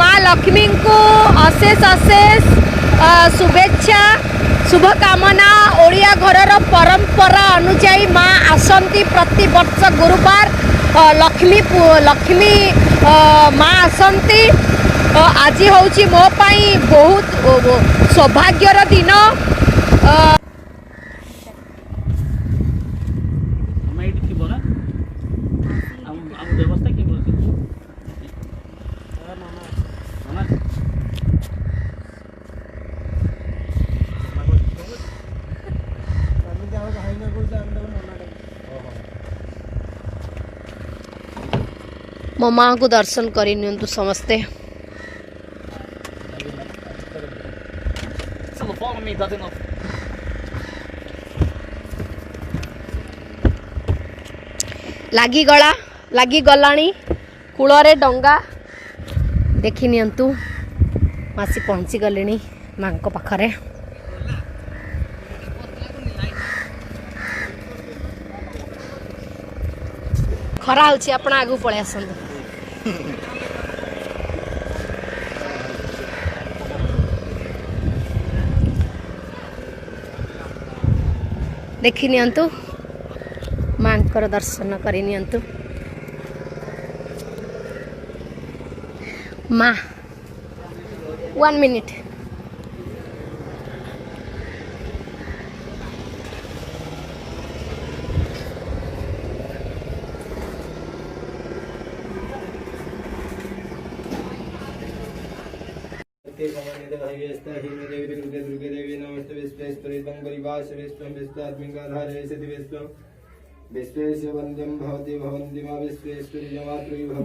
माँ लक्ष्मी को अशेष अशेष शुभेच्छा शुभकामना। ओडिया घरर परंपरा अनुजाई माँ आसंती प्रति वर्ष गुरुवार लक्ष्मी माँ आसंती। आज हूँ मो पाई बहुत सौभाग्यर दिन। मो माँ को दर्शन करनी समस्ते। लगी गलानी कूलरे डंगा देखी नियंतु मासी पहुँची गले माँ पाखरे। खरा होची आपण आगु पळे आसंतु। देखी नियंतु मांकर दर्शन करी नियंतु। माँ 1 मिनिट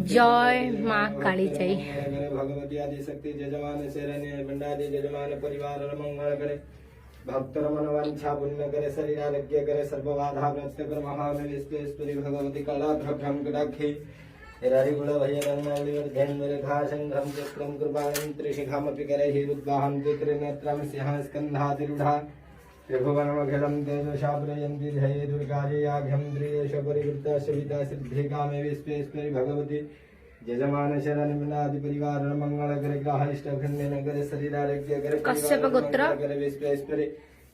जय माँ काली जय। भगवती आदि शक्ति जजमान शरण्य भंडारी जजमान परिवार मंगल करे भक्तर मनवांछा पुण्य करे शरीर आरोग्य करे सर्व बाधा ग्रस्त कर महामेव विश्वेश्वरी भगवती कला भ्रम कटाक्षी हिरारी गुण भयरंगावली वर्धन रेखा संघम चक्रम कृपाणं त्रिशिखामपि करे हिरुद्वाहं त्रिनेत्रं सिंह स्कंधातिरूढ़ा त्रिभुवनमखिलं तेजशाप्रयन्ति ध्यये दुर्गाजयाघ्यं द्रियेशपरिवृता सविता सिद्धिकामे विश्वेश्वरी भगवती जजमान शरणिमनादि परिवार मंगल करे ग्रह इष्टखंडे नगर शरीर आरोग्य करे कश्यप गोत्र करे विश्वेश्वरी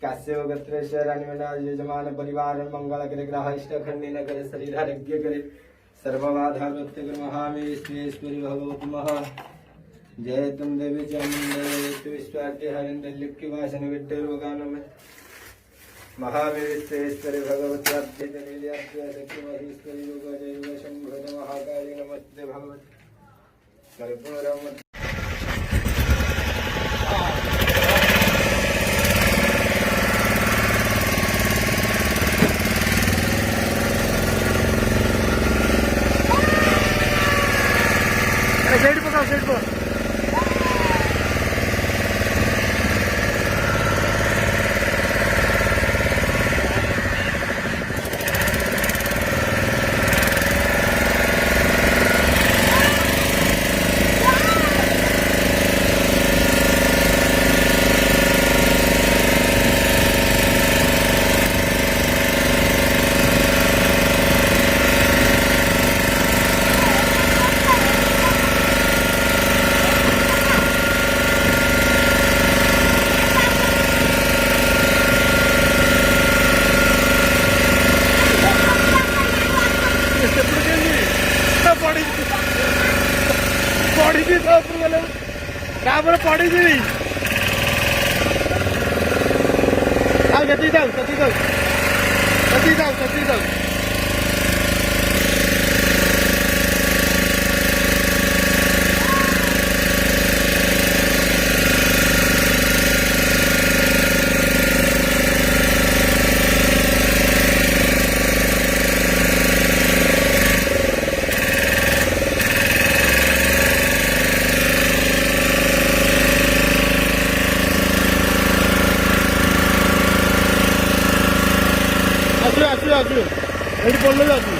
काश्यप गोत्र शरणिमनादि जजमान परिवार मंगल करे ग्रह इष्टखंडे नगर शरीर आरोग्य करे सर्वबाधा व्यक्त कर महामे विश्वेश्वरी भगवती महा जय तुम देवी चामुंडे विश्वाट्य हरिंद्र लिप्ति वासन विद्य रोगानम महावीर विश्वेश्वरी भगवती अभ्य जनिल्याभ्य शक्तिमहेश्वरी योग जय शंभो महाकाली नमस्ते भगवती कर्पूरम। साइड पर पड़ी जी आओ जल्दी जाओ जल्दी जाओ जल्दी जाओ जल्दी जाओ। एटी पड़े जाती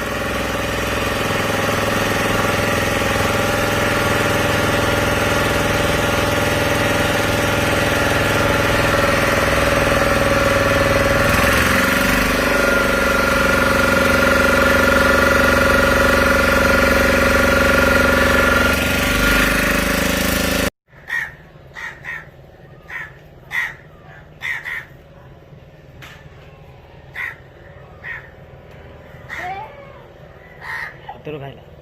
ଭିତରୁ ଖାଇଲା।